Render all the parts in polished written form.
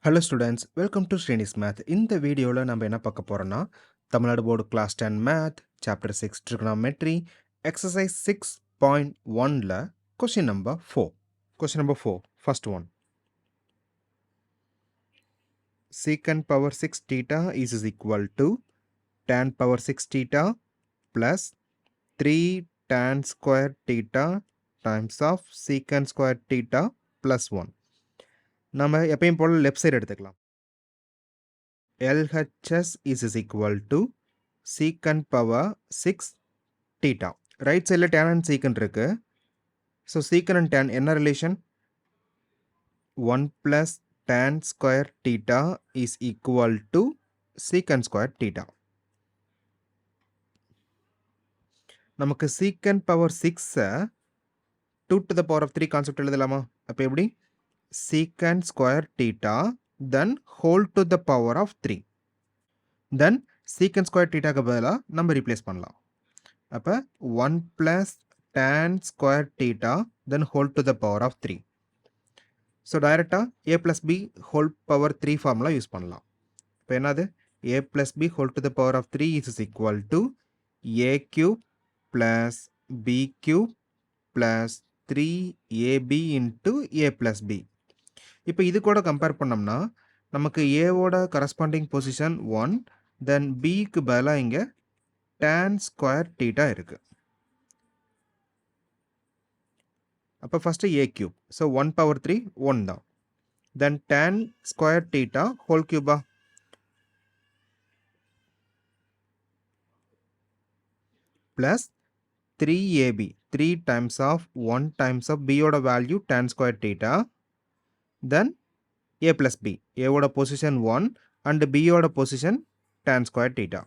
Hello students, welcome to SRINI'S Math. இந்த வீடியோல நம்ம என்ன பார்க்க போறோம்னா Tamil Nadu board class 10 Math, Chapter 6 Trigonometry, Exercise 6.1ல Question number 4. Question number 4, first one. Secant power 6 theta is equal to tan power 6 theta plus 3 tan square theta times of secant square theta plus 1. நம்ம எப்பயும் போல left side எடுத்துக்கலாம். LHS is equal to secant power 6 theta. Right side tan and secant இருக்கு. So secant and tan என்ன relation? 1 plus tan square theta is equal to secant square theta. நமக்கு secant power 6 2 to the power of 3 concept எழுதலாமா? அப்ப எப்படி? Secant square theta then whole to the power of 3. Then secant square theta க்கு பதிலா நம்ம replace பண்ணலாம். அப்ப 1 plus tan square theta then whole to the power of 3. So டைரக்டா a plus b whole power 3 formula use பண்ணலாம். இப்போ என்னது a plus b whole to the power of 3 is equal to a cube plus b cube plus 3ab into a plus b. இப்போ இது கூட compare பண்ணோம்னா நமக்கு a ஓட corresponding position 1 தென் bக்கு பதிலா இங்க tan square theta இருக்கு. அப்போ first a cube. So 1 power 3 1 தான். Then tan square theta whole cube plus 3ab 3 times of 1 times of b ஓட value tan square theta. Then a plus b. a ஓட position 1 and b ஓட position tan square theta.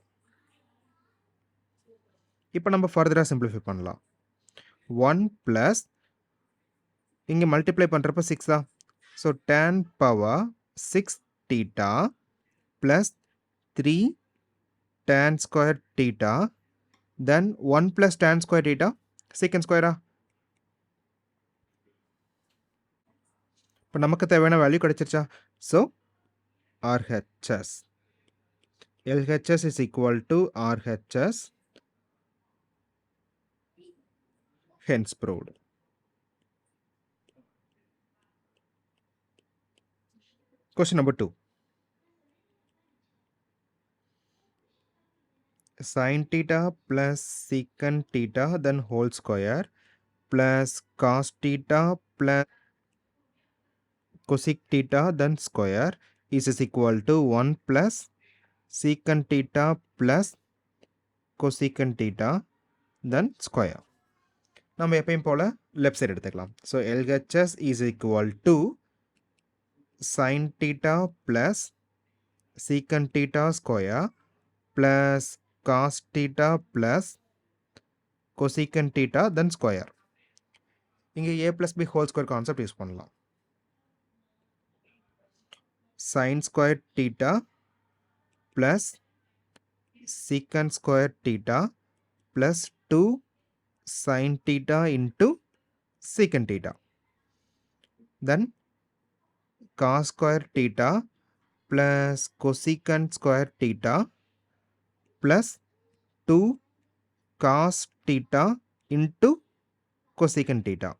இப்போ நம்ம ஃபர்தரா simplify பண்ணலாம். 1 plus இங்க multiply பண்றப்ப 6 தான். So tan power 6 theta plus 3 tan square theta then 1 plus tan square theta secant square. இப்போ நமக்கு தேவையான value கிடைச்சிருச்சா? So RHS LHS is equal to RHS, hence proved. Question number 2. Sin theta plus secant theta then whole square plus cos theta plus cosec theta then square is equal to 1 plus secant theta plus cosecant theta then square. நம்ம எப்பயும் போல left side எடுத்துக்கலாம். So LHS is equal to sin theta plus secant theta square plus cos theta plus cosecant theta then square. இங்க a plus b whole square concept use பண்ணலாம். sin square theta plus secant square theta plus 2 sin theta into secant theta. Then cos square theta plus cosecant square theta plus 2 cos theta into cosecant theta.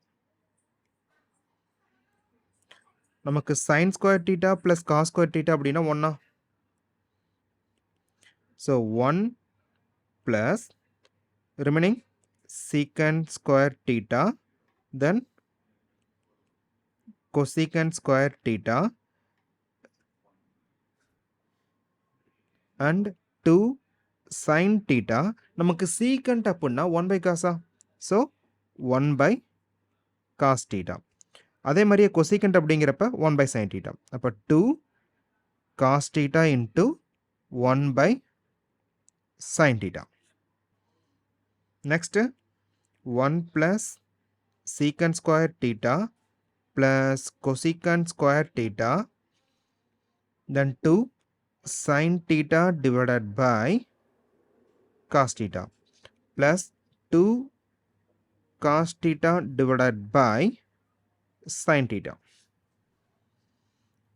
நமக்கு sin square theta plus cos square theta அப்படின்னா 1. So 1 plus remaining secant square theta then cosecant square theta and 2 sin theta. நமக்கு secant அப்படின்னா 1 by cos. So 1 by cos theta. அதே மாதிரியே cosecant அப்படிங்கிறப்ப 1 by sin theta. அப்போ 2 cos theta into 1 by sin theta. Next 1 plus secant square theta plus cosecant square theta then 2 sin theta divided by cos theta plus 2 cos theta divided by sin theta.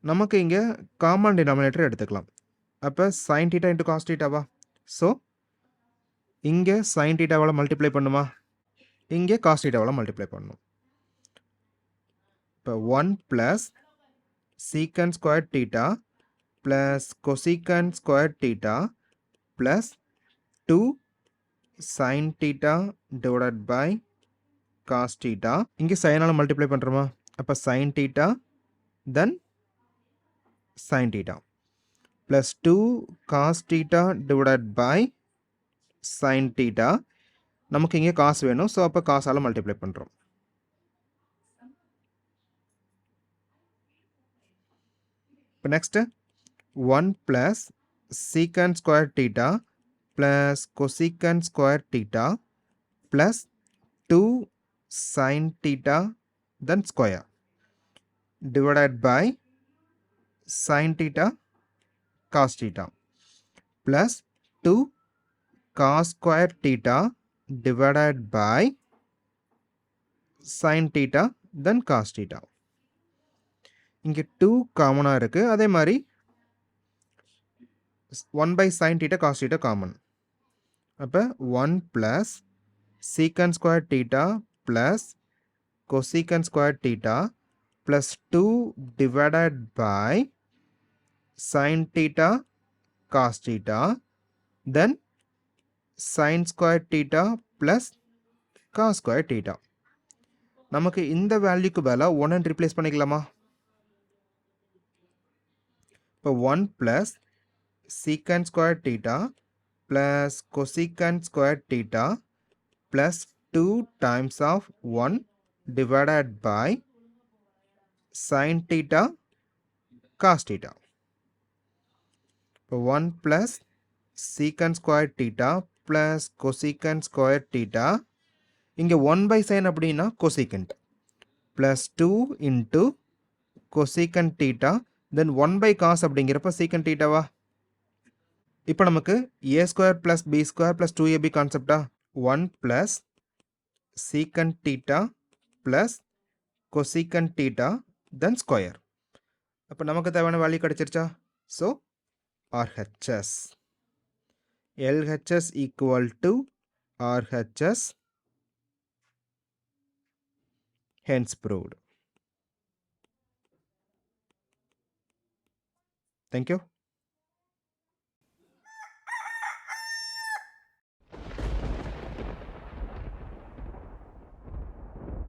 நமக்கு இங்க common denominator எடுத்துக்கலாம். அப்ப sin θ into cos θவா? So, இங்க sin θவால multiply பண்ணுமா? இங்க cos θவால multiply பண்ணணும். இப்ப 1 plus secant squared theta plus cosecant squared theta plus 2 sin theta divided by cos theta. இங்க sinஆல மல்டிப்ளை பண்றோமா? அப்ப sin theta then sin theta plus 2 cos theta divided by sin theta. நமக்கு இங்க cos வேணும். So அப்ப cos ஆல multiply பண்றோம். இப்போ next 1 plus secant squared theta plus cosecant squared theta plus 2 sin theta then square divided by sin theta cos theta plus 2 cos squared theta divided by sin theta then cos theta. இங்க 2 காமனா இருக்கு. அதே மாதிரி 1 by sin theta cos theta common. அப்ப 1 plus secant squared theta plus cosecant squared theta plus 2 divided by sin theta cos theta then sin squared theta plus cos squared theta. நமக்கு இந்த வேல்யூக்கு பதிலா 1 replace பண்ணிக்கலாமா? இப்போ 1 plus secant squared theta plus cosecant squared theta plus 2 times of 1 divided by sin theta cos theta. இப்போ 1 plus secant squared theta plus cosecant squared theta. இங்க 1 by sin அப்படின்னா cosecant plus 2 into cosecant theta then 1 by cos அப்படிங்கிறப்ப secant thetaவா? இப்போ நமக்கு a square plus b square plus 2ab கான்செப்டா? 1 plus secant theta plus cosecant theta then square. அப்போ நமக்கு தேவையான value கிடைச்சிருச்சா? So RHS. LHS equal to RHS. Hence proved. Thank you.